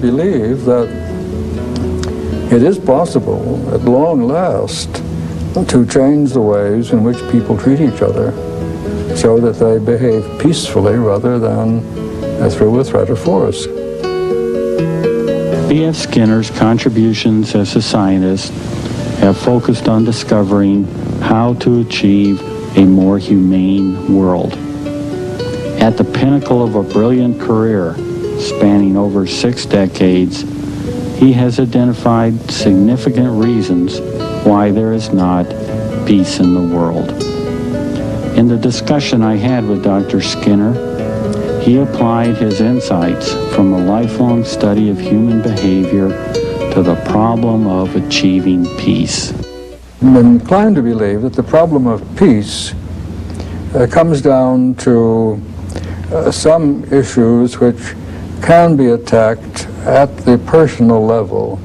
believe that it is possible, at long last, to change the ways in which people treat each other so that they behave peacefully rather than through a threat of force. B.F. Skinner's contributions as a scientist have focused on discovering how to achieve a more humane world. At the pinnacle of a brilliant career spanning over 6 decades, he has identified significant reasons why there is not peace in the world. In the discussion I had with Dr. Skinner, he applied his insights from a lifelong study of human behavior to the problem of achieving peace. I'm inclined to believe that the problem of peace comes down to some issues which can be attacked at the personal level.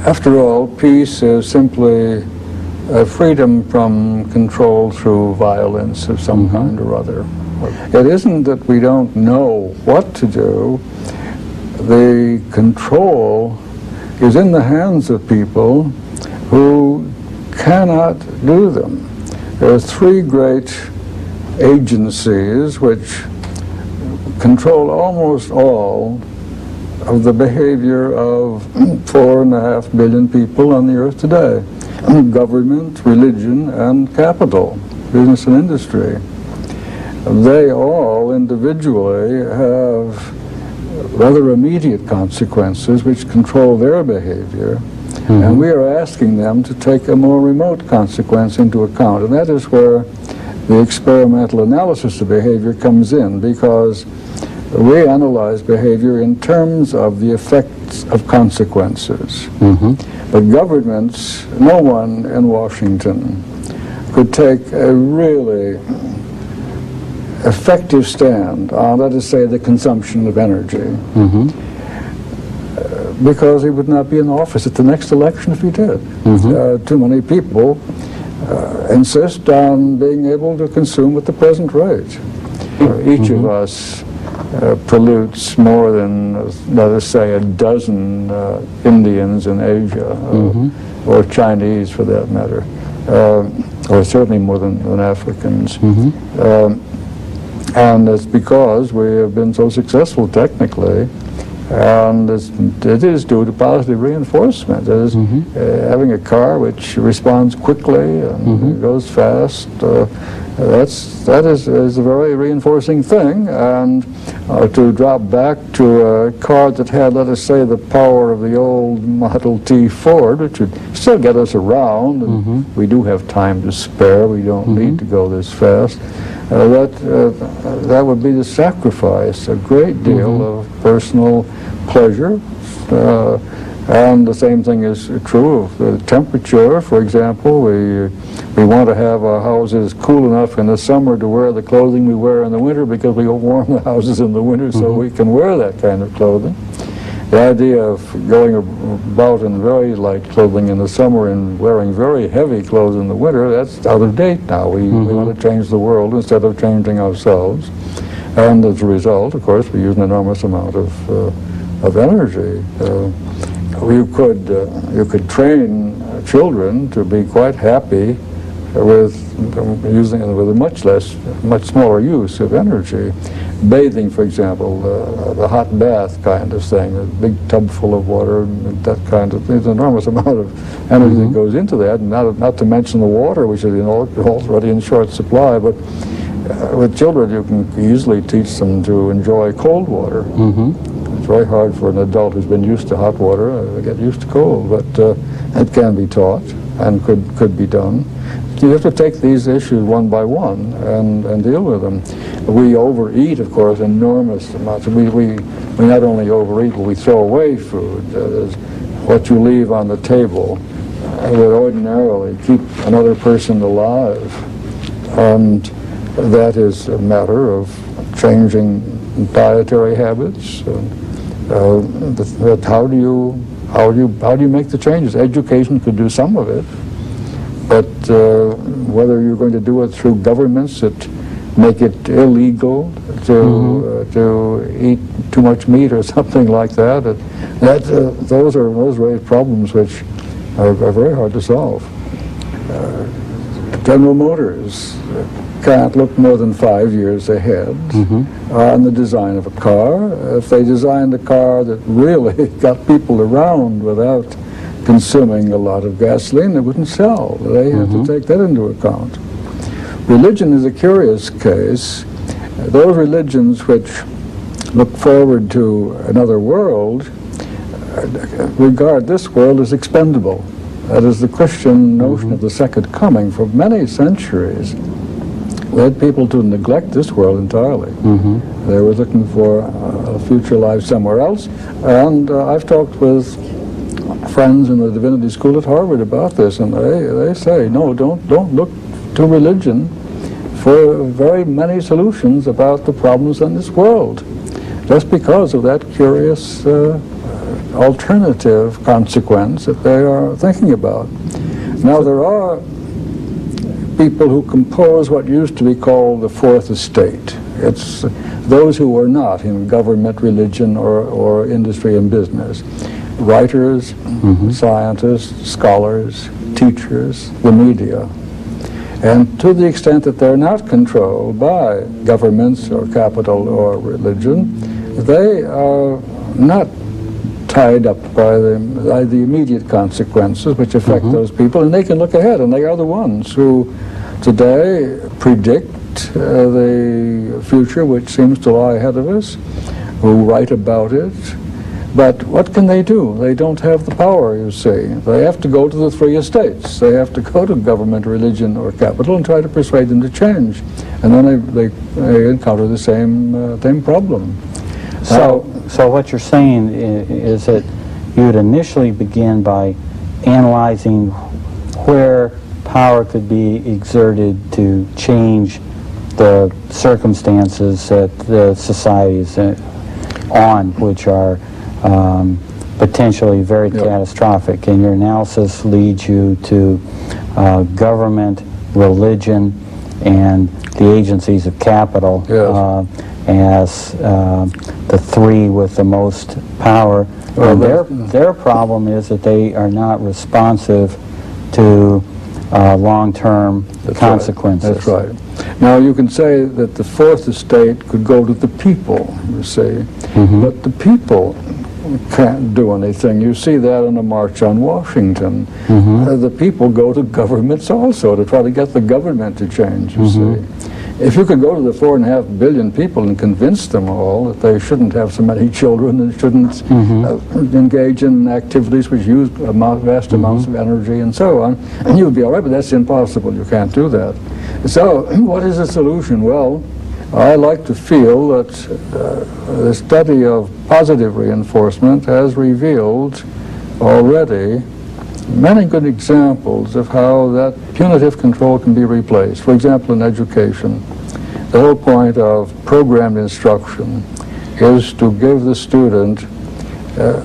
After all, peace is simply freedom from control through violence of some kind or other. It isn't that we don't know what to do. The control is in the hands of people who cannot do them. There are 3 great agencies which control almost all of the behavior of 4.5 billion people on the earth today. Government, religion, and capital, business and industry. They all individually have rather immediate consequences which control their behavior, and we are asking them to take a more remote consequence into account, and that is where the experimental analysis of behavior comes in, because we analyze behavior in terms of the effects of consequences. But governments, no one in Washington could take a really effective stand on, let us say, the consumption of energy, because he would not be in office at the next election if he did. Too many people insist on being able to consume at the present rate. Each of us pollutes more than, let us say, a dozen Indians in Asia, or Chinese for that matter, or certainly more than Africans. And it's because we have been so successful technically, and it is due to positive reinforcement. It is having a car which responds quickly and goes fast. That is a very reinforcing thing, and to drop back to a car that had, let us say, the power of the old Model T Ford, which would still get us around, and we do have time to spare, we don't need to go this fast, that would be to sacrifice a great deal of personal pleasure. And the same thing is true of the temperature. For example, we want to have our houses cool enough in the summer to wear the clothing we wear in the winter, because we warm the houses in the winter so we can wear that kind of clothing. The idea of going about in very light clothing in the summer and wearing very heavy clothes in the winter, that's out of date now. We want to change the world instead of changing ourselves. And as a result, of course, we use an enormous amount of energy. You could train children to be quite happy with a much smaller use of energy. Bathing, for example, the hot bath kind of thing, a big tub full of water, and that kind of thing. There's an enormous amount of energy that goes into that, and not to mention the water, which is already in short supply. But with children, you can easily teach them to enjoy cold water. It's very hard for an adult who's been used to hot water to get used to cold, but it can be taught and could be done. You have to take these issues one by one and deal with them. We overeat, of course, enormous amounts. We not only overeat, but we throw away food. What you leave on the table would ordinarily keep another person alive. And that is a matter of changing dietary habits. How do you make the changes? Education could do some of it. But whether you're going to do it through governments that make it illegal to eat too much meat or something like that. Those raise problems which are very hard to solve. General Motors can't look more than 5 years ahead on the design of a car. If they designed a car that really got people around without consuming a lot of gasoline, it wouldn't sell. They have to take that into account. Religion is a curious case. Those religions which look forward to another world regard this world as expendable. That is the Christian notion of the second coming. For many centuries, led people to neglect this world entirely. They were looking for a future life somewhere else. And I've talked with friends in the divinity school at Harvard about this, and they say, no, don't look to religion for very many solutions about the problems in this world, just because of that curious alternative consequence that they are thinking about. Now, there are people who compose what used to be called the fourth estate. It's those who are not in government, religion, or industry and business. Writers, scientists, scholars, teachers, the media. And to the extent that they're not controlled by governments or capital or religion, they are not tied up by the immediate consequences which affect those people, and they can look ahead, and they are the ones who today predict the future which seems to lie ahead of us, who write about it. But what can they do? They don't have the power, you see. They have to go to the three estates. They have to go to government, religion, or capital and try to persuade them to change. And then they encounter the same problem. So what you're saying is that you would initially begin by analyzing where power could be exerted to change the circumstances that the society is on, which are potentially very catastrophic. And your analysis leads you to government, religion, and the agencies of capital as the three with the most power. Well, their problem is that they are not responsive to long-term consequences. That's right. Now, you can say that the fourth estate could go to the people, you see, but the people can't do anything. You see that in the March on Washington. The people go to governments also to try to get the government to change, you see. If you could go to the 4.5 billion people and convince them all that they shouldn't have so many children and shouldn't engage in activities which use vast amounts of energy and so on, and you'd be all right, but that's impossible. You can't do that. So what is the solution? Well, I like to feel that the study of positive reinforcement has revealed already many good examples of how that punitive control can be replaced. For example, in education, the whole point of programmed instruction is to give the student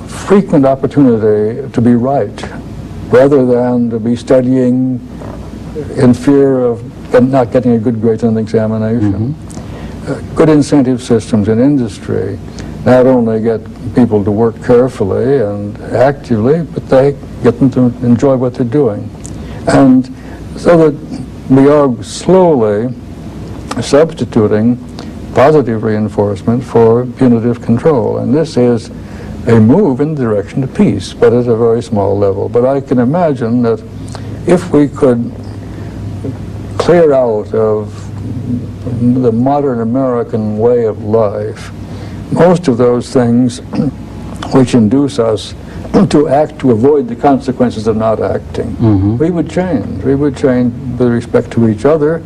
frequent opportunity to be right, rather than to be studying in fear of not getting a good grade on the examination. Good incentive systems in industry not only get people to work carefully and actively, but they get them to enjoy what they're doing. And so that we are slowly substituting positive reinforcement for punitive control. And this is a move in the direction of peace, but at a very small level. But I can imagine that if we could clear out of the modern American way of life most of those things which induce us to act to avoid the consequences of not acting, we would change. We would change with respect to each other,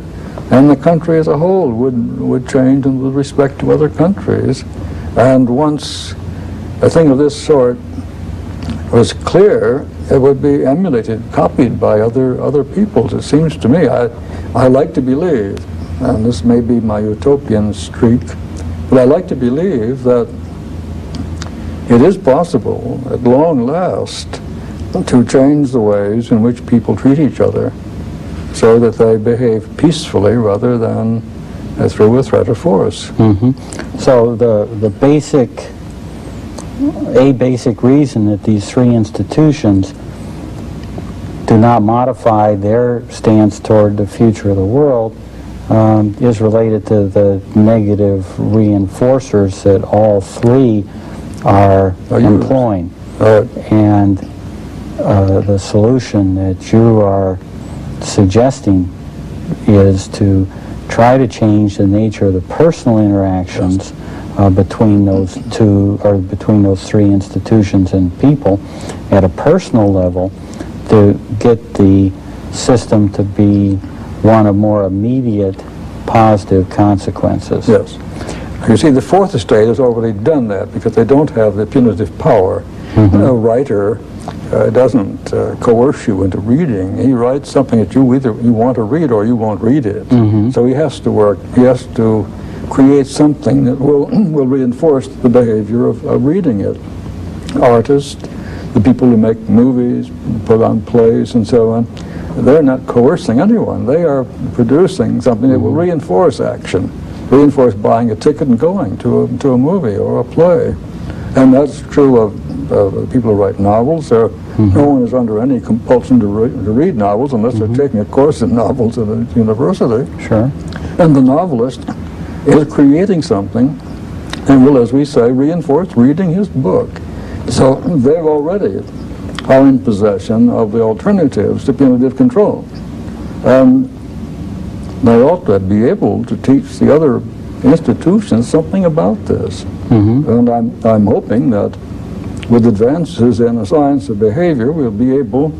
and the country as a whole would change with respect to other countries. And once a thing of this sort was clear, it would be emulated, copied by other peoples. It seems to me, I like to believe, and this may be my utopian streak, but I like to believe that it is possible, at long last, to change the ways in which people treat each other so that they behave peacefully rather than through a threat of force. So the basic a basic reason that these three institutions do not modify their stance toward the future of the world is related to the negative reinforcers that all three are employing. And the solution that you are suggesting is to try to change the nature of the personal interactions between those two, or between those three institutions and people at a personal level, to get the system to be one of more immediate positive consequences. Yes. You see, the fourth estate has already done that because they don't have the punitive power. A writer doesn't coerce you into reading. He writes something that you either you want to read or you won't read it. So he has to work. He has to create something that will reinforce the behavior of reading it. Artists, the people who make movies, put on plays and so on, they're not coercing anyone. They are producing something that will reinforce action, reinforce buying a ticket and going to a movie or a play. And that's true of people who write novels. No one is under any compulsion to read novels unless they're taking a course in novels at a university. Sure. And the novelist is creating something and will, as we say, reinforce reading his book. So they already are in possession of the alternatives to punitive control. And they ought to be able to teach the other institutions something about this. And I'm hoping that with advances in the science of behavior, we'll be able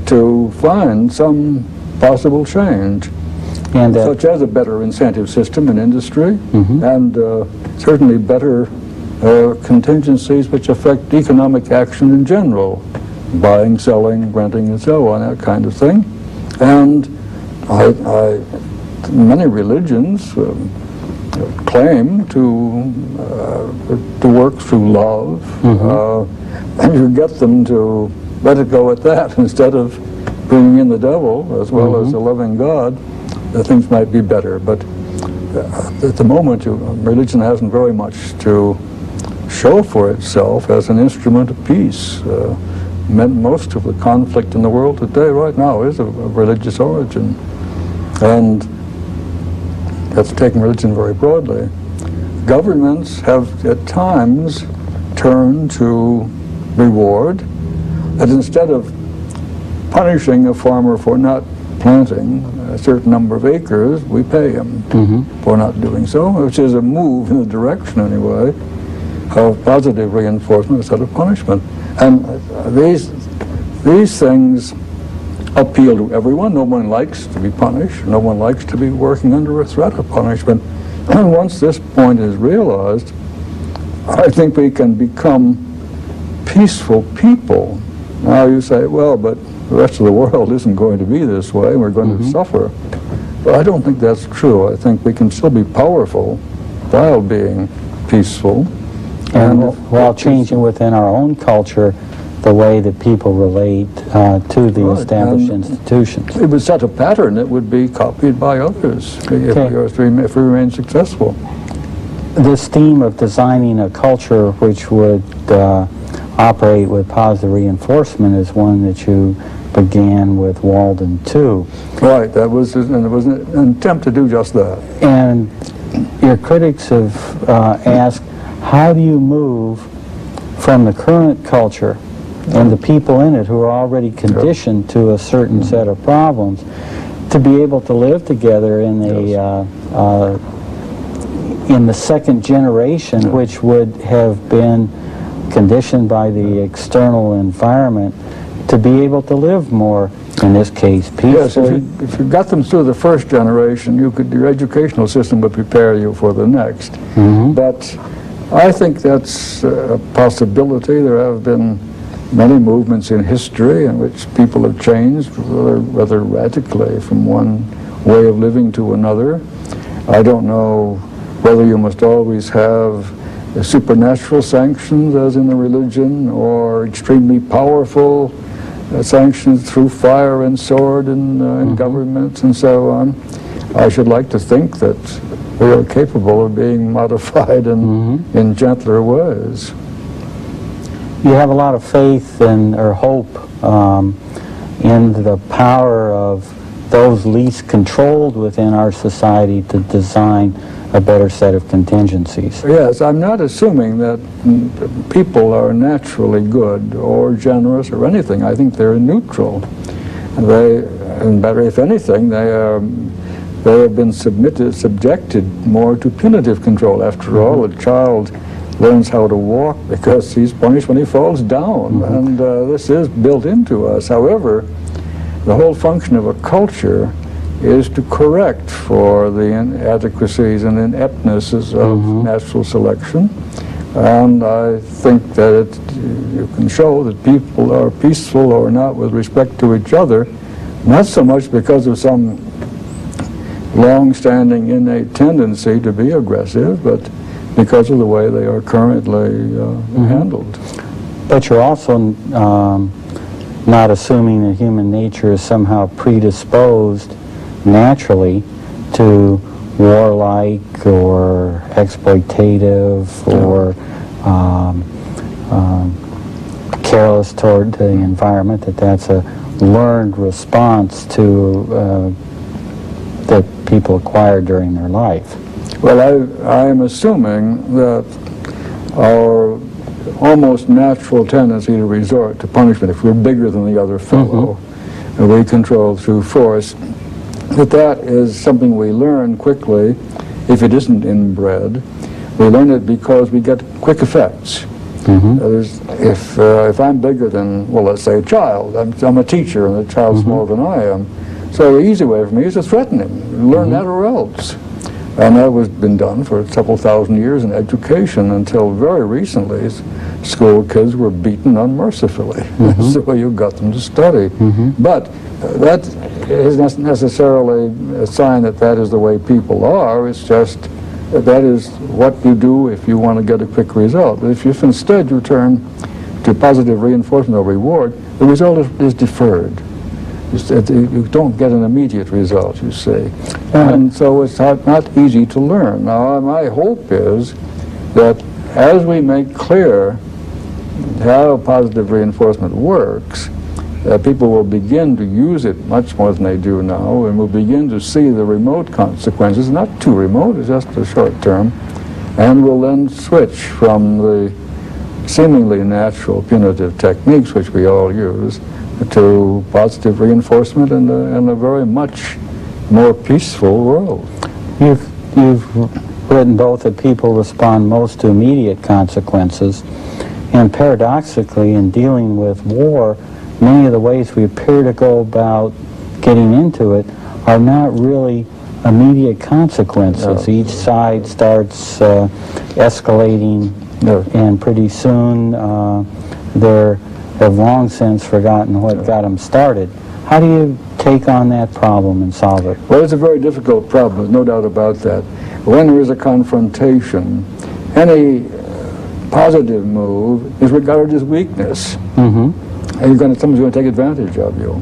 to find some possible change, And such as a better incentive system in industry, and certainly better contingencies which affect economic action in general, buying, selling, renting, and so on, that kind of thing. And many religions claim to work through love, and you get them to let it go at that instead of bringing in the devil as well as a loving God, things might be better. But at the moment, religion hasn't very much to show for itself as an instrument of peace. Most of the conflict in the world today, right now, is of religious origin. And that's taking religion very broadly. Governments have at times turned to reward, that instead of punishing a farmer for not planting a certain number of acres, we pay him for not doing so, which is a move in the direction, anyway, of positive reinforcement instead of punishment. And these things appeal to everyone. No one likes to be punished. No one likes to be working under a threat of punishment. And once this point is realized, I think we can become peaceful people. Now you say, well, but the rest of the world isn't going to be this way. We're going to suffer. But I don't think that's true. I think we can still be powerful while being peaceful. And while changing within our own culture the way that people relate to the established institutions. It would set a pattern that would be copied by others if we remain successful. This theme of designing a culture which would operate with positive reinforcement is one that you began with Walden II. Right, that was, and it was an attempt to do just that. And your critics have asked, how do you move from the current culture and the people in it who are already conditioned to a certain set of problems to be able to live together in the second generation, which would have been conditioned by the external environment to be able to live more, in this case, peacefully? Yes, if you got them through the first generation, your educational system would prepare you for the next. But I think that's a possibility. There have been many movements in history in which people have changed rather radically from one way of living to another. I don't know whether you must always have supernatural sanctions, as in the religion, or extremely powerful sanctions through fire and sword in governments and so on. I should like to think that we are capable of being modified in gentler ways. you have a lot of faith or hope in the power of those least controlled within our society to design a better set of contingencies. Yes, I'm not assuming that people are naturally good or generous or anything. I think they're neutral. And better, if anything, they have been subjected more to punitive control. After all, a child learns how to walk because he's punished when he falls down, and this is built into us. However, the whole function of a culture is to correct for the inadequacies and ineptnesses of natural selection. And I think that you can show that people are peaceful or not with respect to each other, not so much because of some long-standing innate tendency to be aggressive, but because of the way they are currently handled. But you're also not assuming that human nature is somehow predisposed naturally to warlike or exploitative or careless toward the environment, that's a learned response to that people acquire during their life. Well, I am assuming that our almost natural tendency to resort to punishment, if we're bigger than the other fellow, and we control through force, that is something we learn quickly if it isn't inbred. We learn it because we get quick effects. If I'm bigger than, well, let's say a child, I'm a teacher and the child's smaller than I am, so the easy way for me is to threaten him. Learn that or else. And that was been done for a couple thousand years in education until very recently. School kids were beaten unmercifully. That's the way you got them to study. But that is not necessarily a sign that that is the way people are. It's just that is what you do if you want to get a quick result. But if instead you turn to positive reinforcement or reward, the result is deferred. You don't get an immediate result, you see. And so it's not easy to learn. Now, my hope is that as we make clear how positive reinforcement works, people will begin to use it much more than they do now, and will begin to see the remote consequences, not too remote, it's just a short term, and will then switch from the seemingly natural punitive techniques which we all use to positive reinforcement and a very much more peaceful world. You've written both that people respond most to immediate consequences, and paradoxically, in dealing with war, many of the ways we appear to go about getting into it are not really immediate consequences. Each side starts escalating, and pretty soon they're have long since forgotten what got them started. How do you take on that problem and solve it? Well, it's a very difficult problem, there's no doubt about that. When there is a confrontation, any positive move is regarded as weakness. And someone's going to take advantage of you.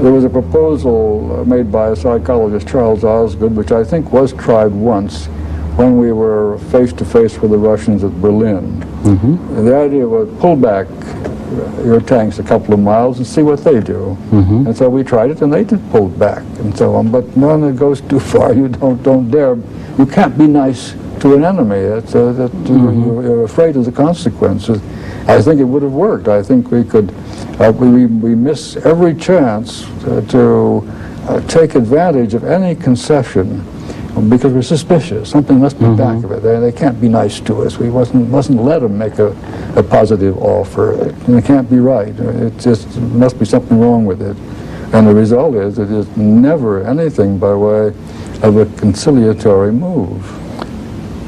There was a proposal made by a psychologist, Charles Osgood, which I think was tried once when we were face-to-face with the Russians at Berlin. The idea was pull back your tanks a couple of miles and see what they do. And so we tried it, and they did pull back and so on. But when it goes too far, you don't dare. You can't be nice to an enemy. You're afraid of the consequences. I think it would have worked. I think we could. We miss every chance to take advantage of any concession because we're suspicious. Something must be back of it. They can't be nice to us. We mustn't let them make a positive offer. It can't be right. It just must be something wrong with it. And the result is it is never anything by way of a conciliatory move.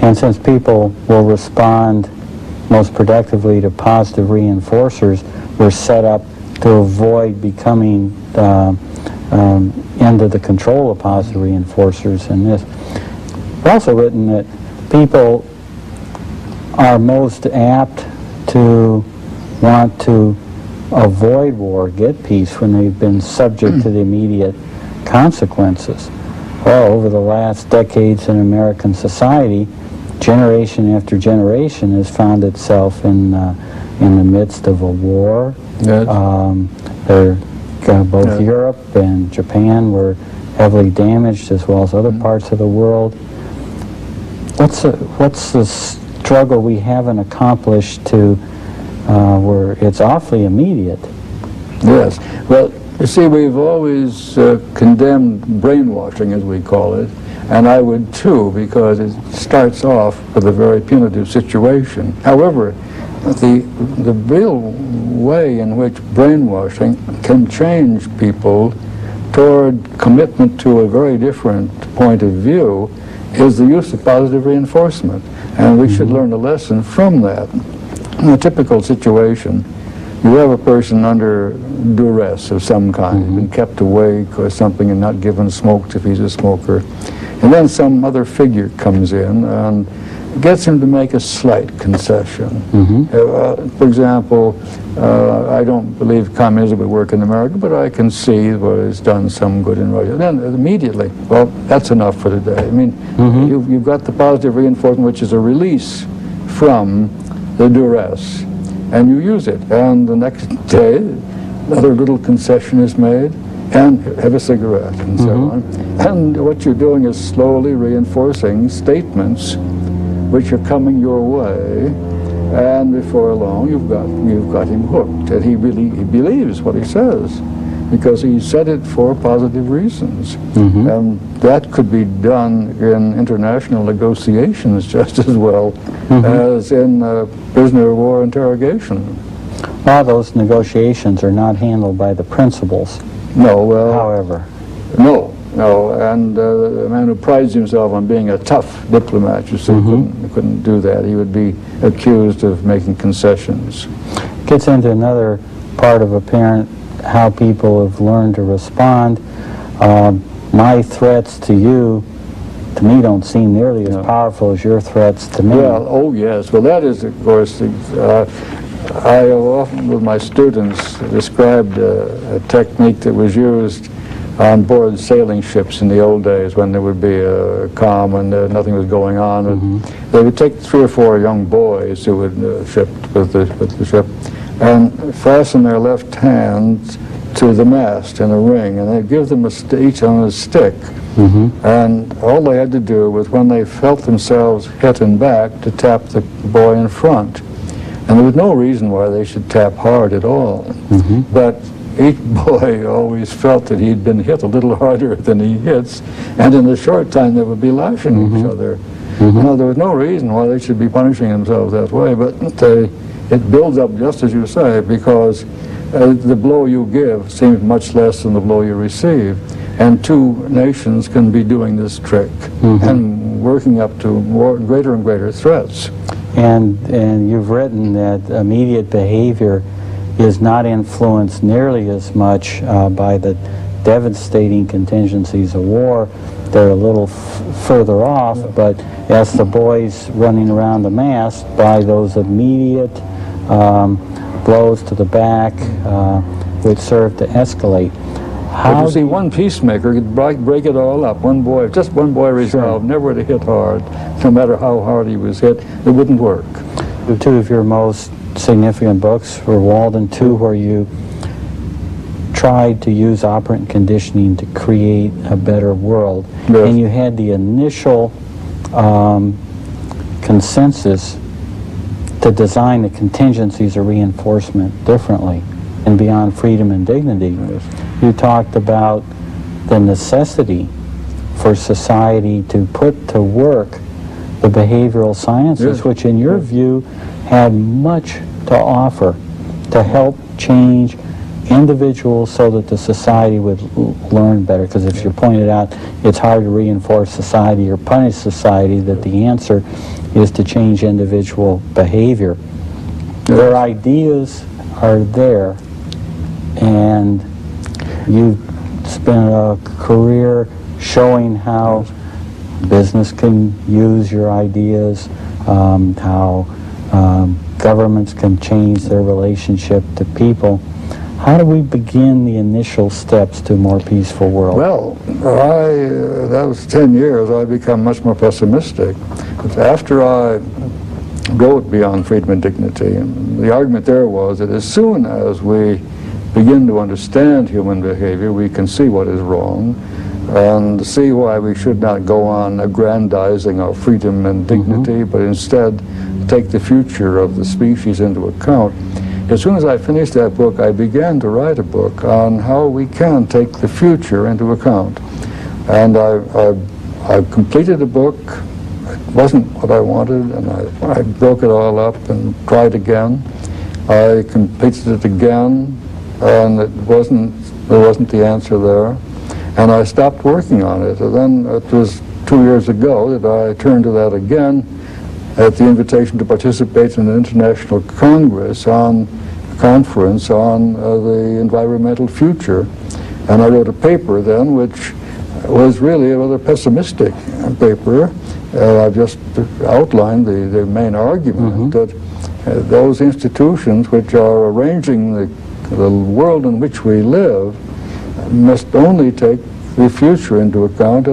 And since people will respond most productively to positive reinforcers, we're set up to avoid becoming into the control of positive reinforcers in this. We've also written that people are most apt to want to avoid war, get peace, when they've been subject to the immediate consequences. Well, over the last decades in American society, generation after generation has found itself in in the midst of a war. Yes. Both Europe and Japan were heavily damaged, as well as other parts of the world. What's the struggle we haven't accomplished to where it's awfully immediate? Yes. Well, you see, we've always condemned brainwashing, as we call it, and I would too, because it starts off with a very punitive situation. However, the real way in which brainwashing can change people toward commitment to a very different point of view is the use of positive reinforcement. And we should learn a lesson from that. In a typical situation, you have a person under duress of some kind. He's been kept awake or something and not given smoked if he's a smoker. And then some other figure comes in and gets him to make a slight concession. For example, I don't believe communism would work in America, but I can see what it's done some good in Russia. Then immediately, well, that's enough for today. I mean, you've got the positive reinforcement, which is a release from the duress, and you use it. And the next day, another little concession is made, and have a cigarette, and so on. And what you're doing is slowly reinforcing statements which are coming your way, and before long you've got him hooked, and he believes what he says, because he said it for positive reasons. And that could be done in international negotiations just as well as in prisoner of war interrogation. Well, those negotiations are not handled by the principals. No, well, however. No, and the man who prides himself on being a tough diplomat, you see, couldn't do that. He would be accused of making concessions. Gets into another part of apparent how people have learned to respond. My threats to you, to me, don't seem nearly as powerful as your threats to me. Well, oh yes. Well, that is, of course, I have often with my students described a technique that was used on board sailing ships in the old days when there would be a calm and nothing was going on. They would take 3 or 4 young boys who would ship with the ship and fasten their left hands to the mast in a ring, and they'd give them each on a stick. And all they had to do was, when they felt themselves hit in back, to tap the boy in front. And there was no reason why they should tap hard at all. But each boy always felt that he'd been hit a little harder than he hits, and in a short time they would be lashing each other. Now, there was no reason why they should be punishing themselves that way, but it builds up, just as you say, because the blow you give seems much less than the blow you receive. And 2 nations can be doing this trick and working up to greater and greater threats. And you've written that immediate behavior is not influenced nearly as much by the devastating contingencies of war. They're a little further off, but as the boys running around the mast, by those immediate blows to the back which serve to escalate. But you see, one peacemaker could break it all up. Just one boy resolved never to hit hard, no matter how hard he was hit. It wouldn't work. 2 of your most significant books were Walden 2, where you tried to use operant conditioning to create a better world. And you had the initial consensus to design the contingencies of reinforcement differently and beyond freedom and dignity. You talked about the necessity for society to put to work the behavioral sciences, which in your view had much to offer to help change individuals so that the society would learn better. Because as you pointed out, it's hard to reinforce society or punish society, that the answer is to change individual behavior. Their ideas are there, and you've spent a career showing how business can use your ideas, how governments can change their relationship to people. How do we begin the initial steps to a more peaceful world? Well, that was 10 years. I become much more pessimistic. But after I wrote Beyond Freedom and Dignity. And the argument there was that as soon as we begin to understand human behavior, we can see what is wrong and see why we should not go on aggrandizing our freedom and dignity, but instead take the future of the species into account. As soon as I finished that book, I began to write a book on how we can take the future into account. And I completed the book. It wasn't what I wanted, and I broke it all up and tried again. I completed it again, and there wasn't the answer there. And I stopped working on it. And then it was 2 years ago that I turned to that again at the invitation to participate in an international conference on the environmental future. And I wrote a paper then which was really a rather pessimistic paper. I've just outlined the main argument that those institutions which are arranging the world in which we live must only take the future into account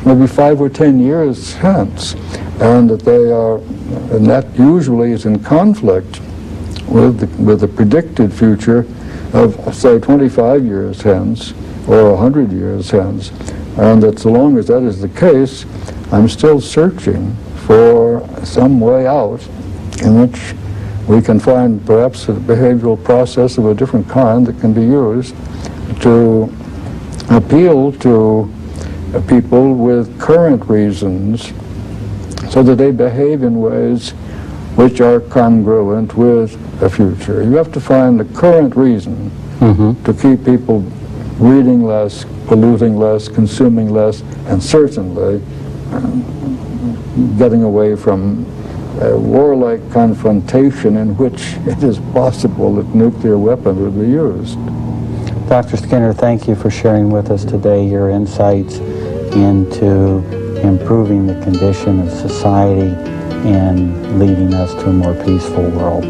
maybe 5 or 10 years hence, and that usually is in conflict with the predicted future of, say, 25 years hence or 100 years hence, and that so long as that is the case, I'm still searching for some way out in which we can find perhaps a behavioral process of a different kind that can be used to appeal to people with current reasons so that they behave in ways which are congruent with a future. You have to find the current reason to keep people reading less, polluting less, consuming less, and certainly getting away from a warlike confrontation in which it is possible that nuclear weapons would be used. Dr. Skinner, thank you for sharing with us today your insights into improving the condition of society and leading us to a more peaceful world.